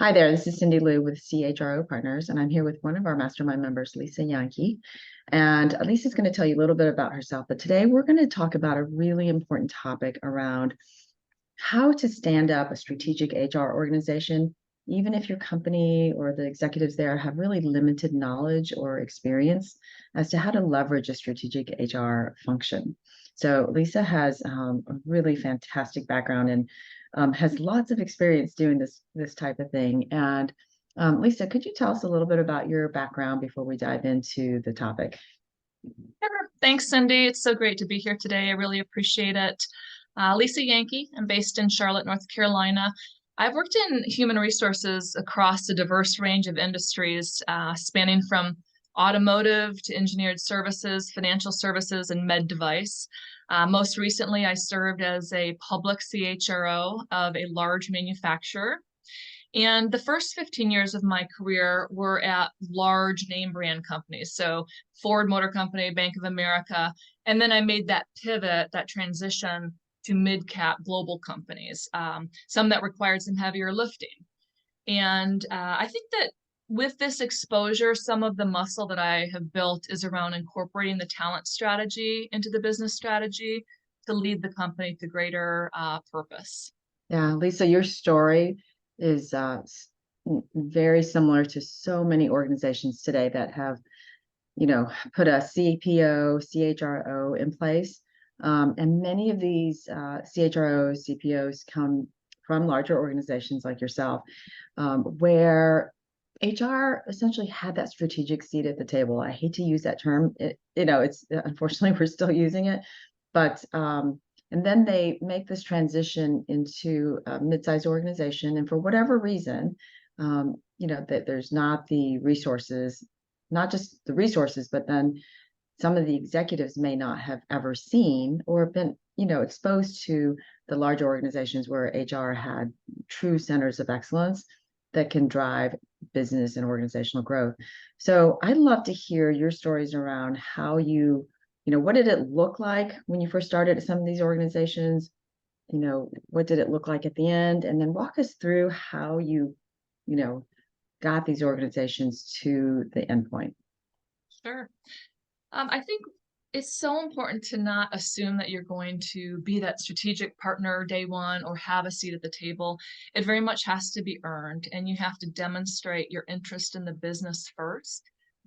Hi there, this is Cindy Lou with CHRO Partners, and I'm here with one of our mastermind members, Lisa Yankie. And Lisa's going to tell you a little bit about herself, but today we're going to talk about a really important topic around how to stand up a strategic HR organization, even if your company or the executives there have really limited knowledge or experience as to how to leverage a strategic HR function. So Lisa has a really fantastic background and has lots of experience doing this type of thing. And Lisa, could you tell us a little bit about your background before we dive into the topic? Sure. Thanks, Cindy. It's so great to be here today. I really appreciate it. Lisa Yankie. I'm based in Charlotte, North Carolina. I've worked in human resources across a diverse range of industries, spanning from automotive to engineered services, financial services, and med device. Most recently, I served as a public CHRO of a large manufacturer. And the first 15 years of my career were at large name brand companies. So Ford Motor Company, Bank of America. And then I made that pivot, that transition to mid-cap global companies, some that required some heavier lifting. And I think that with this exposure, some of the muscle that I have built is around incorporating the talent strategy into the business strategy to lead the company to greater purpose. Yeah, Lisa, your story is very similar to so many organizations today that have, put a CPO, CHRO in place. And many of these CHROs, CPOs come from larger organizations like yourself, where HR essentially had that strategic seat at the table. I hate to use that term. It's unfortunately we're still using it, but and then they make this transition into a mid-sized organization, and for whatever reason, that there's not the resources, not just the resources, but then some of the executives may not have ever seen or been, exposed to the large organizations where HR had true centers of excellence that can drive business and organizational growth. So I'd love to hear your stories around how what did it look like when you first started at some of these organizations? What did it look like at the end? And then walk us through how you know, got these organizations to the endpoint. Sure. I think it's so important to not assume that you're going to be that strategic partner day one or have a seat at the table. It very much has to be earned, and you have to demonstrate your interest in the business first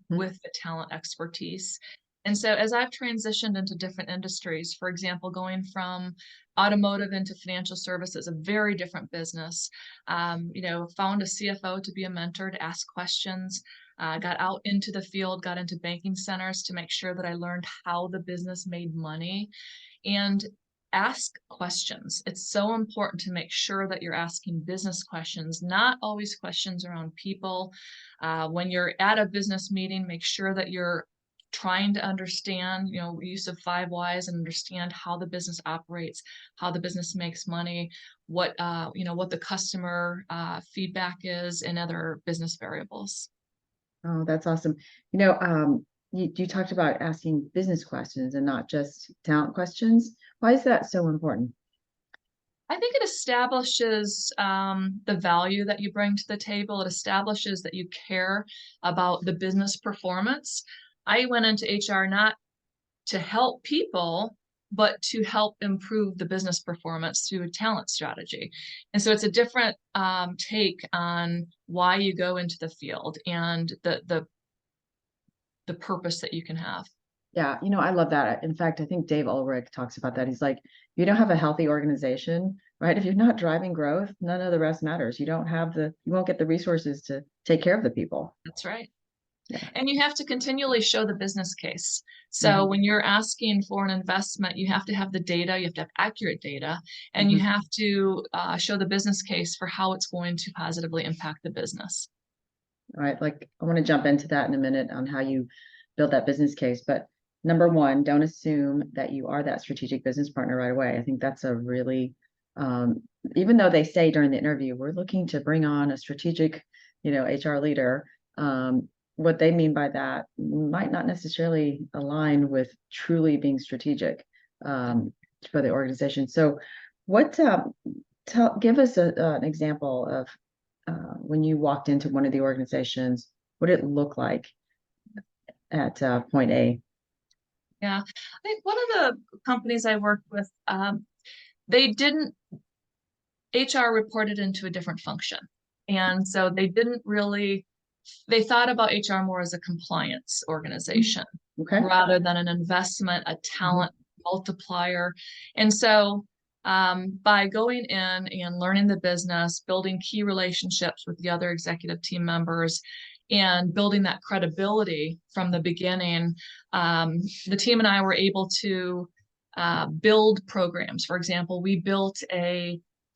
Mhm. with the talent expertise. And so, as I've transitioned into different industries, for example, going from automotive into financial services, a very different business, found a CFO to be a mentor, to ask questions, got out into the field, got into banking centers to make sure that I learned how the business made money and ask questions. It's so important to make sure that you're asking business questions, not always questions around people. When you're at a business meeting, make sure that you're trying to understand, use of 5 whys and understand how the business operates, how the business makes money, what the customer feedback is, and other business variables. Oh, that's awesome. You talked about asking business questions and not just talent questions. Why is that so important? I think it establishes the value that you bring to the table. It establishes that you care about the business performance. I went into HR not to help people, but to help improve the business performance through a talent strategy. And so it's a different take on why you go into the field and the purpose that you can have. Yeah, I love that. In fact, I think Dave Ulrich talks about that. He's like, you don't have a healthy organization, right? If you're not driving growth, none of the rest matters. You won't get the resources to take care of the people. That's right. Yeah. And you have to continually show the business case. So Hmm. when you're asking for an investment, you have to have the data, you have to have accurate data, and you Hmm. have to show the business case for how it's going to positively impact the business. All right. Like, I want to jump into that in a minute on how you build that business case. But number one, don't assume that you are that strategic business partner right away. I think that's a really, um, even though they say during the interview, we're looking to bring on a strategic, HR leader, what they mean by that might not necessarily align with truly being strategic for the organization. So, what, give us an example when you walked into one of the organizations, what did it look like at point A? Yeah, I think one of the companies I worked with, they didn't, HR reported into a different function. And so they didn't really, they thought about HR more as a compliance organization Okay. rather than an investment, a talent multiplier. And so by going in and learning the business, building key relationships with the other executive team members, and building that credibility from the beginning, the team and I were able to build programs. For example, we built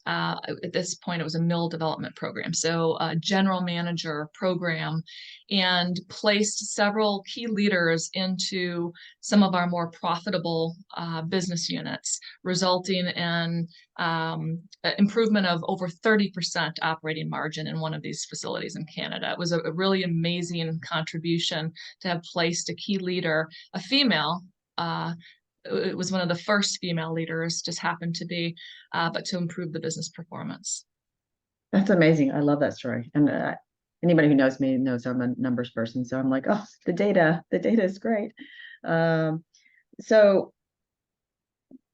at this point, it was a mill development program, so a general manager program, and placed several key leaders into some of our more profitable business units, resulting in improvement of over 30% operating margin in one of these facilities in Canada. It was a really amazing contribution to have placed a key leader, a female. It was one of the first female leaders, just happened to be, but to improve the business performance. That's amazing. I love that story. And anybody who knows me knows I'm a numbers person. So I'm like, oh, the data is great. So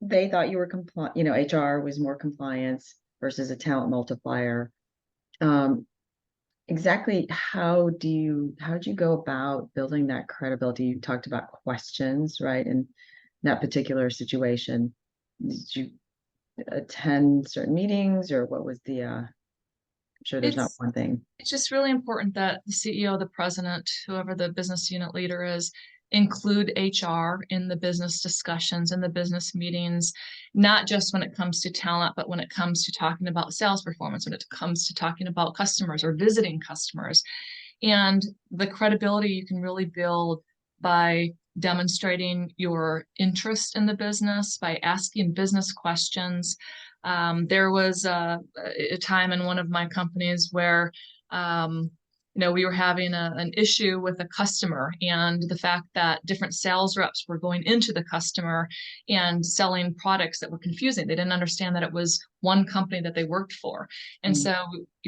they thought you were compliant, HR was more compliance versus a talent multiplier. Exactly how'd you go about building that credibility? You talked about questions, right? In that particular situation, did you attend certain meetings, or what was the I'm sure there's not It's one thing. it's just really important that the CEO, the president, whoever the business unit leader is, include HR in the business discussions and the business meetings, not just when it comes to talent, but when it comes to talking about sales performance, when it comes to talking about customers or visiting customers. And the credibility you can really build by demonstrating your interest in the business, by asking business questions. There was a time in one of my companies where we were having an issue with a customer, and the fact that different sales reps were going into the customer and selling products that were confusing. They didn't understand that it was one company that they worked for. And so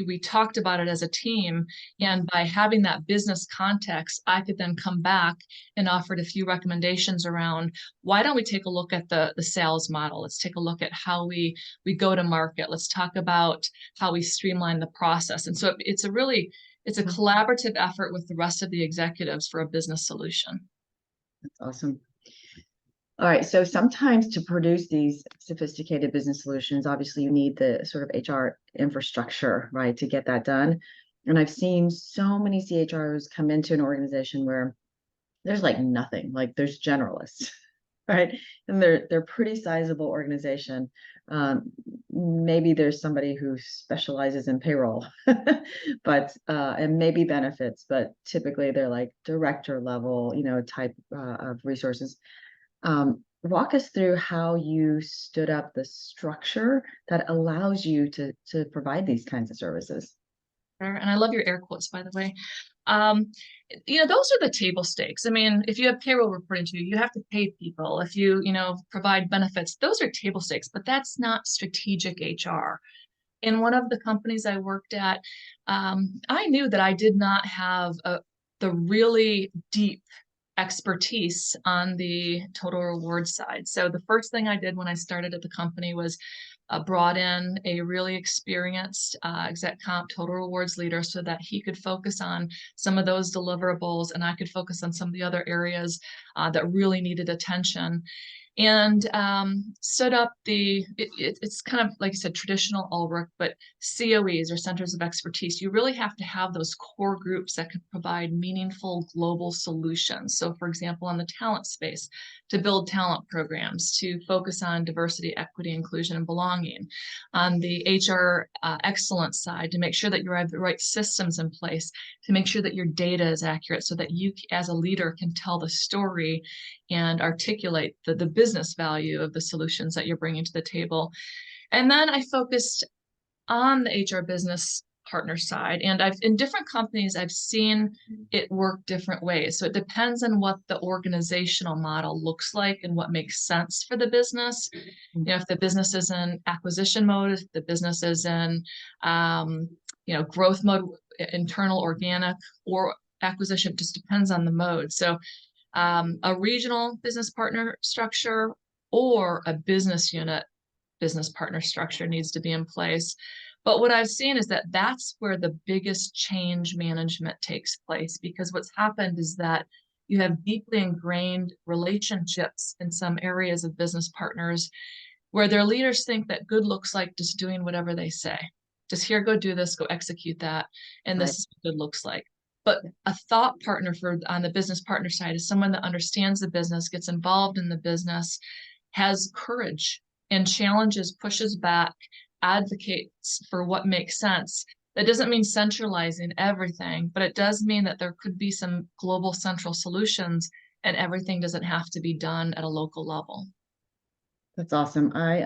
we talked about it as a team. And by having that business context, I could then come back and offered a few recommendations around, why don't we take a look at the sales model? Let's take a look at how we go to market. Let's talk about how we streamline the process. And so it's a collaborative effort with the rest of the executives for a business solution. That's awesome. All right. So sometimes to produce these sophisticated business solutions, obviously you need the sort of HR infrastructure, right, to get that done. And I've seen so many CHROs come into an organization where there's like nothing, like there's generalists, right? And they're pretty sizable organization. Maybe there's somebody who specializes in payroll, but and maybe benefits, but typically they're like director level, type of resources. Walk us through how you stood up the structure that allows you to provide these kinds of services. And I love your air quotes, by the way. Those are the table stakes. I mean, if you have payroll reporting to you, you have to pay people. If you, provide benefits, those are table stakes, but that's not strategic HR. In one of the companies I worked at, I knew that I did not have the really deep expertise on the total reward side. So the first thing I did when I started at the company was brought in a really experienced exec comp total rewards leader so that he could focus on some of those deliverables and I could focus on some of the other areas that really needed attention. And stood up it's kind of, like I said, traditional ALRIC, but COEs or centers of expertise. You really have to have those core groups that can provide meaningful global solutions. So for example, on the talent space, to build talent programs, to focus on diversity, equity, inclusion, and belonging. On the HR excellence side, to make sure that you have the right systems in place, to make sure that your data is accurate so that you as a leader can tell the story and articulate the business value of the solutions that you're bringing to the table. And then I focused on the HR business partner side. And in different companies, I've seen it work different ways. So it depends on what the organizational model looks like and what makes sense for the business. If the business is in acquisition mode, if the business is in growth mode, internal, organic, or acquisition. Just depends on the mode. So a regional business partner structure or a business unit business partner structure needs to be in place. But what I've seen is that that's where the biggest change management takes place, because what's happened is that you have deeply ingrained relationships in some areas of business partners where their leaders think that good looks like just doing whatever they say. Just here, go do this, go execute that, and Right. this is what good looks like. But a thought partner on the business partner side is someone that understands the business, gets involved in the business, has courage and challenges, pushes back, advocates for what makes sense. That doesn't mean centralizing everything, but it does mean that there could be some global central solutions and everything doesn't have to be done at a local level. That's awesome. I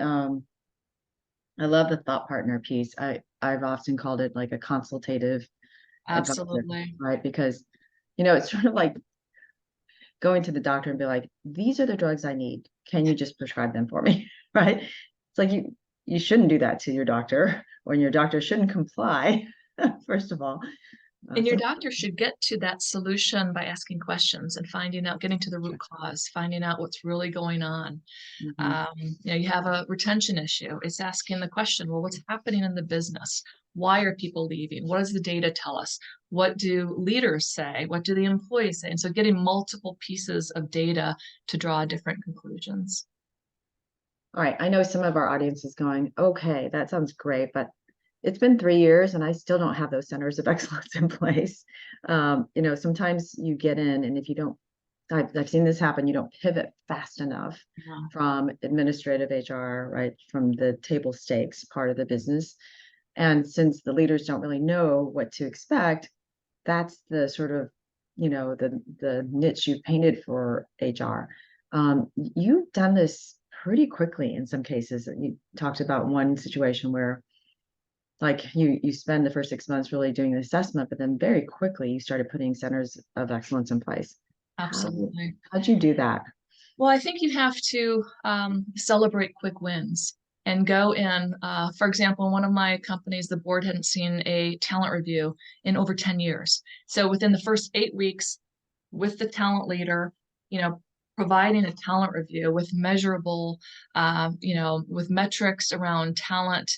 love the thought partner piece. I've often called it like a consultative advisor, Absolutely. right? Because, it's sort of like going to the doctor and be like, these are the drugs I need. Can you just prescribe them for me? Right? It's like you shouldn't do that to your doctor, or your doctor shouldn't comply, first of all. And your So, doctor should get to that solution by asking questions and finding out, getting to the root cause, finding out what's really going on. mhm. You have a retention issue. It's asking the question, well, what's happening in the business? Why are people leaving? What does the data tell us? What do leaders say? What do the employees say? And so getting multiple pieces of data to draw different conclusions. All right. I know some of our audience is going, okay, that sounds great, but it's been 3 years and I still don't have those centers of excellence in place. Sometimes you get in, and if you don't, I've seen this happen, you don't pivot fast enough Yeah, from administrative HR, right, from the table stakes part of the business. And since the leaders don't really know what to expect, that's the sort of, the niche you've painted for HR. You've done this pretty quickly in some cases. You talked about one situation where, like, you spend the first 6 months really doing the assessment, but then very quickly you started putting centers of excellence in place. absolutely. How'd you do that? Well, I think you have to celebrate quick wins and go in. For example, in one of my companies, the board hadn't seen a talent review in over 10 years. So within the first 8 weeks, with the talent leader, providing a talent review with measurable, with metrics around talent,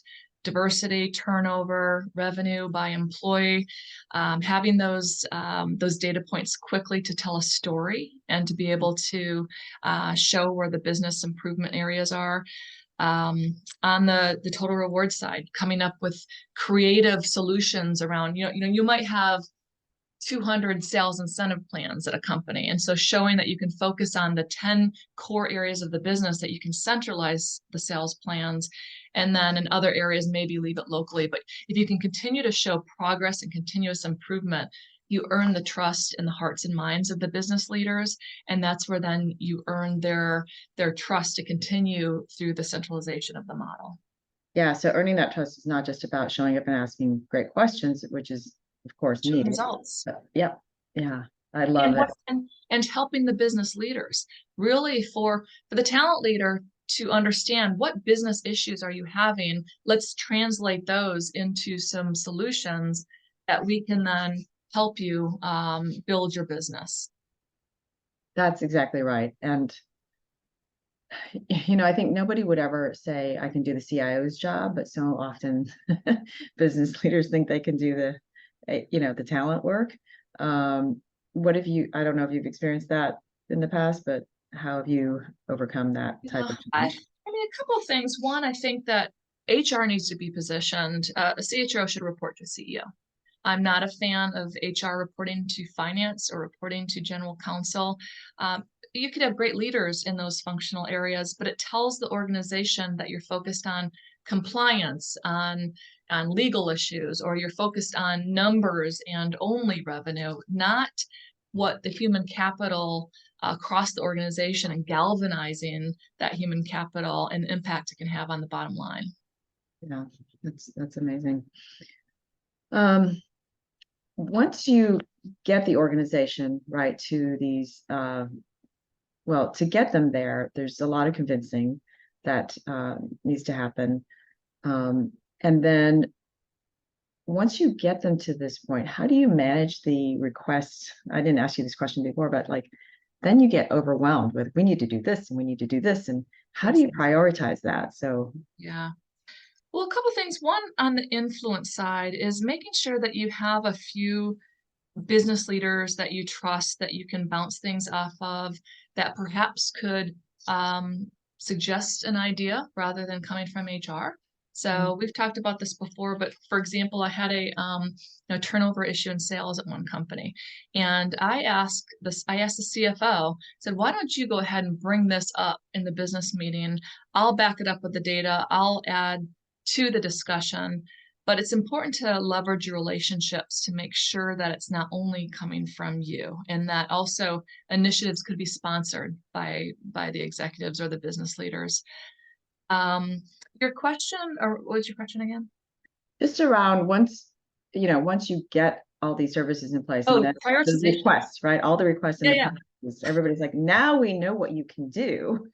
diversity, turnover, revenue by employee, having those data points quickly to tell a story and to be able to show where the business improvement areas are. On the total reward side, coming up with creative solutions around, you might have 200 sales incentive plans at a company. And so showing that you can focus on the 10 core areas of the business, that you can centralize the sales plans, and then in other areas, maybe leave it locally. But if you can continue to show progress and continuous improvement, you earn the trust in the hearts and minds of the business leaders. And that's where then you earn their trust to continue through the centralization of the model. Yeah, so earning that trust is not just about showing up and asking great questions, which is, of course, Show needed. results. But, yeah, yeah, I love and it. what and helping the business leaders really for the talent leader to understand what business issues are you having. Let's translate those into some solutions that we can then help you build your business. That's exactly right. And I think nobody would ever say I can do the CIO's job, but so often business leaders think they can do the talent work. What have you, I don't know if you've experienced that in the past, but how have you overcome that type of I challenge? mean, a couple of things. One, I think that HR needs to be positioned. A CHRO should report to CEO. I'm not a fan of HR reporting to finance or reporting to general counsel. You could have great leaders in those functional areas, but it tells the organization that you're focused on compliance, on legal issues, or you're focused on numbers and only revenue, not what the human capital across the organization and galvanizing that human capital and impact it can have on the bottom line. Yeah, that's amazing. Once you get the organization right to these, well, to get them there, there's a lot of convincing that needs to happen. And then once you get them to this point, how do you manage the requests? I didn't ask you this question before, but like, then you get overwhelmed with, we need to do this and we need to do this. And how do Yes. you prioritize that? So, Yeah. Well, a couple things. One, on the influence side is making sure that you have a few business leaders that you trust, that you can bounce things off of, that perhaps could suggest an idea rather than coming from HR. So we've talked about this before, but for example, I had a turnover issue in sales at one company, and I asked the CFO, said, "Why don't you go ahead and bring this up in the business meeting? I'll back it up with the data. I'll add to the discussion." But it's important to leverage your relationships to make sure that it's not only coming from you, and that also initiatives could be sponsored by the executives or the business leaders. Your question, or what was your question again? just around once you get all these services in place and Oh, then the prioritization. requests, right? All the requests in Yeah, the yeah. packages, everybody's like, now we know what you can do.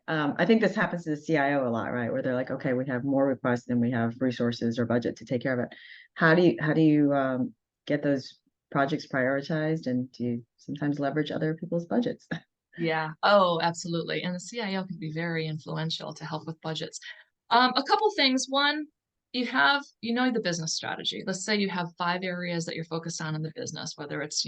I think this happens to the CIO a lot, right? Where they're like, okay, we have more requests than we have resources or budget to take care of it. How do you get those projects prioritized, and do you sometimes leverage other people's budgets? Yeah. Oh, absolutely. And the CIO can be very influential to help with budgets. A couple things. One, you know the business strategy. Let's say you have 5 areas that you're focused on in the business, whether it's,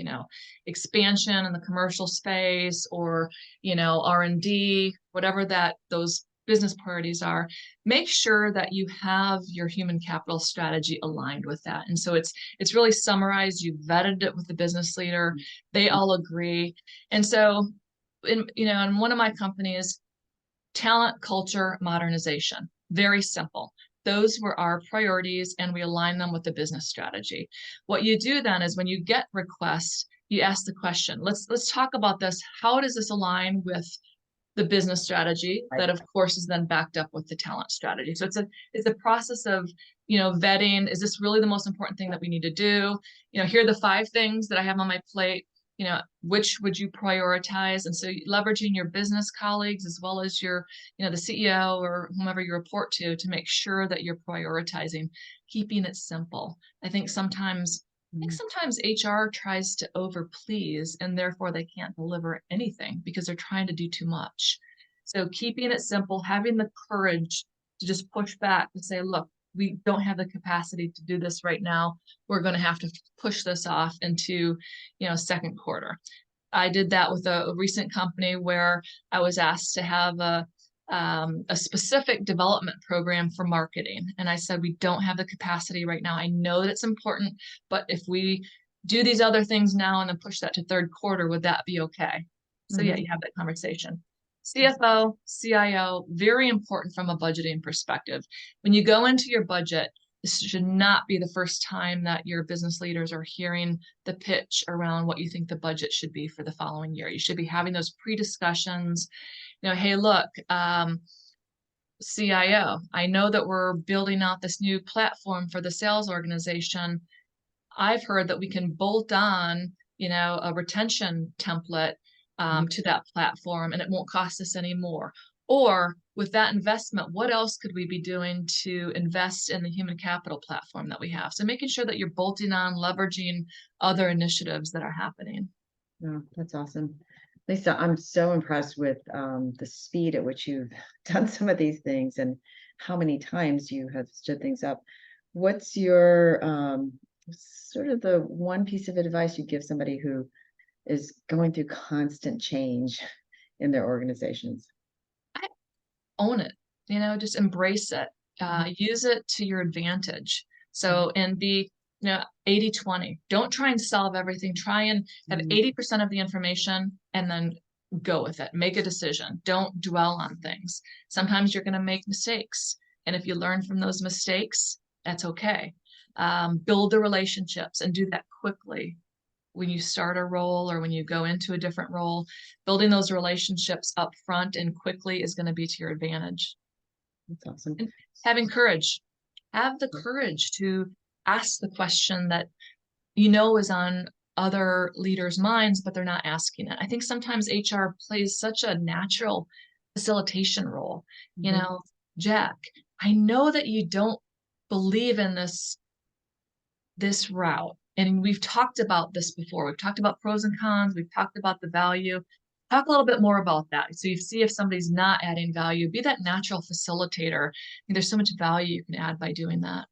expansion in the commercial space or, R&D, whatever those business priorities are. Make sure that you have your human capital strategy aligned with that. And so it's really summarized. You vetted it with the business leader. They all agree. And so in one of my companies, talent, culture, modernization. Very simple. Those were our priorities, and we align them with the business strategy. What you do then is when you get requests, you ask the question, let's talk about this. How does this align with the business strategy Right. that of course is then backed up with the talent strategy? So it's a process of vetting, is this really the most important thing that we need to do? Here are the 5 things that I have on my plate. Which would you prioritize? And so leveraging your business colleagues as well as your the CEO or whomever you report to make sure that you're prioritizing, keeping it simple. I think sometimes HR tries to overplease, and therefore they can't deliver anything because they're trying to do too much. So keeping it simple, having the courage to just push back to say, look, we don't have the capacity to do this right now. We're going to have to push this off into, second quarter. I did that with a recent company where I was asked to have a specific development program for marketing. And I said, we don't have the capacity right now. I know that it's important, but if we do these other things now and then push that to third quarter, would that be okay? So yeah, you have that conversation. CFO, CIO, very important from a budgeting perspective. When you go into your budget, this should not be the first time that your business leaders are hearing the pitch around what you think the budget should be for the following year. You should be having those pre-discussions. Hey, look, CIO, I know that we're building out this new platform for the sales organization. I've heard that we can bolt on, a retention template to that platform, and it won't cost us any more. Or with that investment, what else could we be doing to invest in the human capital platform that we have? So making sure that you're bolting on, leveraging other initiatives that are happening. Oh, that's awesome. Lisa, I'm so impressed with the speed at which you've done some of these things and how many times you have stood things up. What's your sort of the one piece of advice you give somebody who is going through constant change in their organizations? I own it, just embrace it, use it to your advantage. So, and be, 80-20. Don't try and solve everything. Try and have 80% of the information and then go with it. Make a decision. Don't dwell on things. Sometimes you're going to make mistakes. And if you learn from those mistakes, that's okay. Build the relationships and do that quickly when you start a role or when you go into a different role. Building those relationships up front and quickly is going to be to your advantage. That's awesome. And having courage. Have the courage to ask the question that is on other leaders' minds, but they're not asking it. I think sometimes HR plays such a natural facilitation role. Jack, I know that you don't believe in this this route, and we've talked about this before, we've talked about pros and cons, we've talked about the value, talk a little bit more about that. So you see if somebody's not adding value, be that natural facilitator. There's so much value you can add by doing that.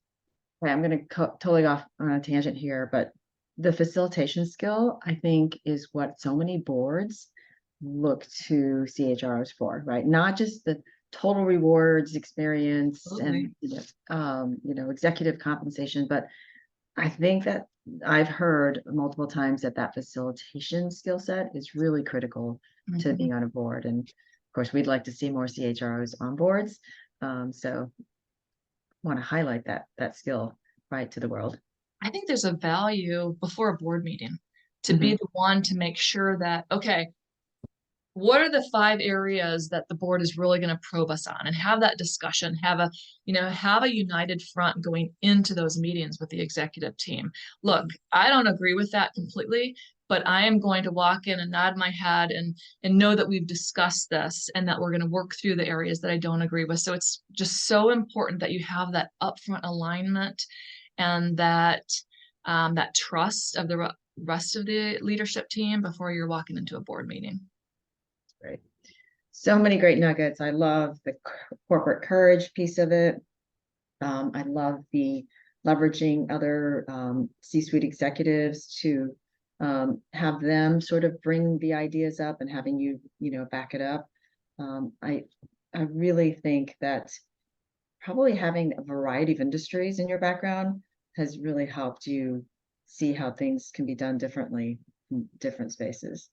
Okay, I'm going to totally off on a tangent here, but the facilitation skill, I think, is what so many boards look to CHROs for, right? Not just the total rewards experience Absolutely. and executive compensation, but I think that I've heard multiple times that that facilitation skill set is really critical to Mhm. being on a board. And of course, we'd like to see more CHROs on boards. So want to highlight that skill right to the world. I think there's a value before a board meeting to be Mhm. the one to make sure that, okay, what are the 5 areas that the board is really going to probe us on, and have that discussion, have a united front going into those meetings with the executive team. Look, I don't agree with that completely, but I am going to walk in and nod my head and know that we've discussed this and that we're going to work through the areas that I don't agree with. So it's just so important that you have that upfront alignment and that trust of the rest of the leadership team before you're walking into a board meeting. Great. So many great nuggets. I love the corporate courage piece of it. I love the leveraging other C-suite executives to have them sort of bring the ideas up and having you back it up. I really think that probably having a variety of industries in your background has really helped you see how things can be done differently in different spaces.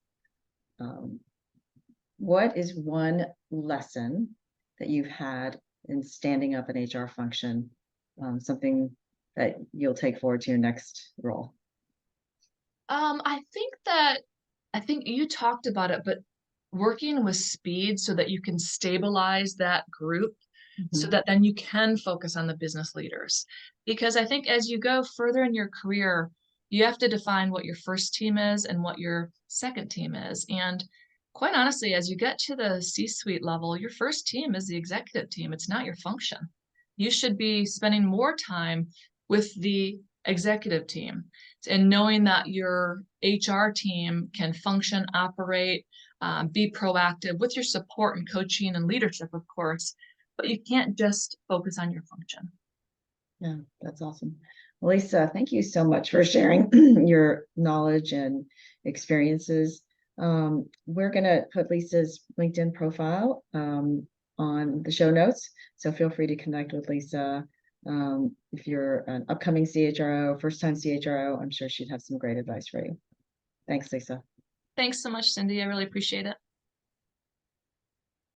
Um, what is one lesson that you've had in standing up an HR function? Something that you'll take forward to your next role? I think you talked about it, but working with speed so that you can stabilize that group so Mhm. that then you can focus on the business leaders. Because I think as you go further in your career, you have to define what your first team is and what your second team is. And quite honestly, as you get to the C-suite level, your first team is the executive team. It's not your function. You should be spending more time with the executive team and knowing that your HR team can function, operate, be proactive with your support and coaching and leadership, of course, but you can't just focus on your function. Yeah, that's awesome. Lisa, thank you so much for sharing your knowledge and experiences. We're going to put Lisa's LinkedIn profile on the show notes. So feel free to connect with Lisa. If you're an upcoming CHRO, first time CHRO, I'm sure she'd have some great advice for you. Thanks, Lisa. Thanks so much, Cindy. I really appreciate it.